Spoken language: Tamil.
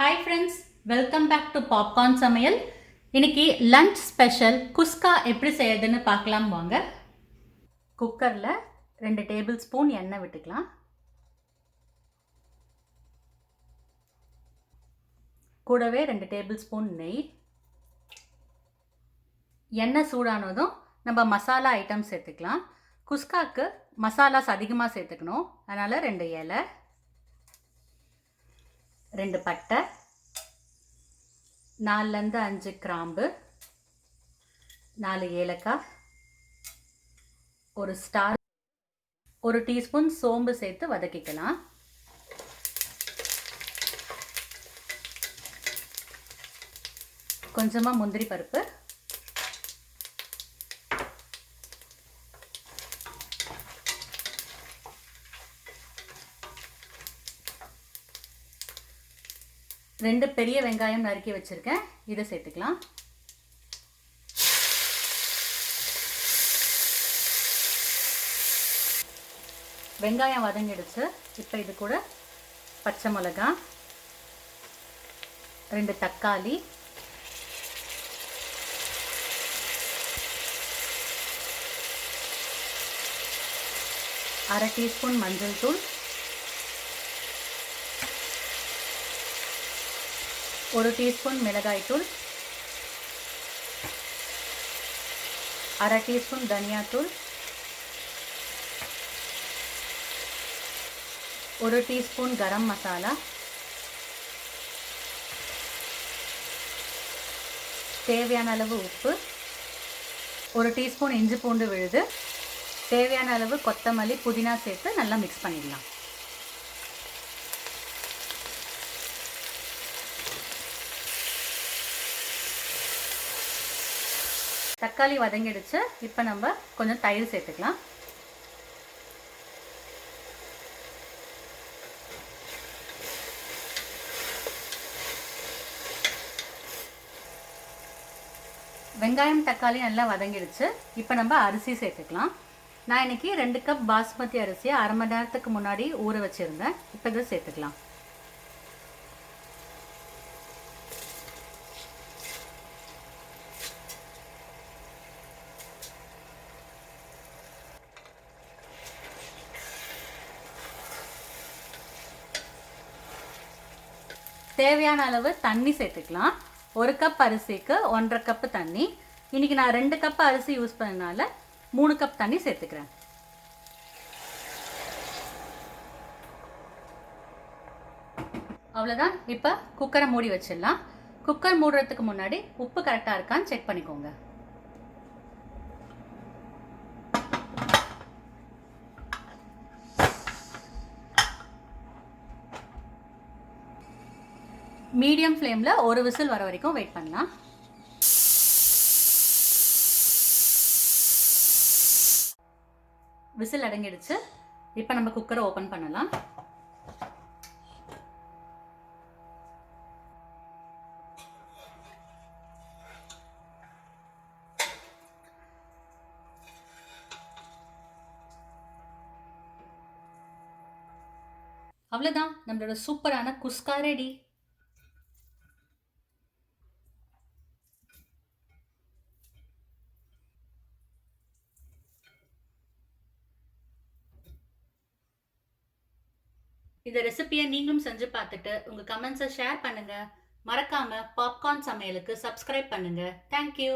Hi friends, welcome back to popcorn சமையல். இன்னைக்கு லஞ்ச் ஸ்பெஷல் குஸ்கா எப்படி செய்யறதுன்னு பார்க்கலாம் வாங்க. குக்கரில் 2 டேபிள் ஸ்பூன் எண்ணெய் விட்டுக்கலாம். கூடவே 2 டேபிள் ஸ்பூன் நெய். எண்ணெய் சூடானதும் நம்ம மசாலா ஐட்டம் சேர்த்துக்கலாம். குஸ்காக்கு மசாலாஸ் அதிகமாக சேர்த்துக்கணும், அதனால் 2 ஏலை, 2 பட்டை, 4லேருந்து 5 கிராம்பு, 4 ஏலக்காய், ஒரு ஸ்டார், 1 டீஸ்பூன் சோம்பு சேர்த்து வதக்கிக்கலாம். கொஞ்சமாக முந்திரி பருப்பு, ரெண்டு பெரிய வெங்காயம் நறுக்கி வச்சிருக்கேன், இதை சேர்த்துக்கலாம். வெங்காயம் வதங்கிடுச்சு. இப்போ இது கூட பச்சை மிளகாய், 2 தக்காளி, அரை டீஸ்பூன் மஞ்சள் தூள், 1 டீஸ்பூன் மிளகாய் தூள், அரை டீஸ்பூன் தனியாத்தூள், 1 டீஸ்பூன் கரம் மசாலா, தேவையான அளவு உப்பு, 1 டீஸ்பூன் இஞ்சி பூண்டு விழுது, தேவையான அளவு கொத்தமல்லி புதினா சேர்த்து நல்லா மிக்ஸ் பண்ணிடலாம். தக்காளி வதங்கிடுச்சு. இப்போ நம்ம கொஞ்சம் தயிர் சேர்த்துக்கலாம். வெங்காயம் தக்காளி நல்லா வதங்கிடுச்சு. இப்போ நம்ம அரிசி சேர்த்துக்கலாம். நான் இன்னைக்கு 2 கப் பாஸ்மதி அரிசியை அரை மணி நேரத்துக்கு முன்னாடி ஊற வச்சுருந்தேன். இப்போ இதை சேர்த்துக்கலாம். தேவையான அளவு தண்ணி சேர்த்துக்கலாம். 1 கப் அரிசிக்கு 1.5 கப்பு தண்ணி. இன்றைக்கி நான் 2 கப் அரிசி யூஸ் பண்ணனால 3 கப் தண்ணி சேர்த்துக்கிறேன். அவ்வளோதான். இப்போ குக்கரை மூடி வச்சிடலாம். குக்கர் மூடுறதுக்கு முன்னாடி உப்பு கரெக்டாக இருக்கான்னு செக் பண்ணிக்கோங்க. மீடியம் ஃப்ளேமில் 1 விசில் வர வரைக்கும் வெயிட் பண்ணலாம். விசில் அடங்கிடுச்சு. இப்போ நம்ம குக்கரை ஓப்பன் பண்ணலாம். அவ்வளோதான், நம்மளோட சூப்பரான குஸ்கா ரெடி. இந்த ரெசிபியை நீங்களும் செஞ்சு பார்த்துட்டு உங்கள் கமெண்ட்ஸை ஷேர் பண்ணுங்கள். மறக்காமல் பாப்கார்ன் சமையலுக்கு சப்ஸ்கிரைப் பண்ணுங்கள். தேங்க்யூ.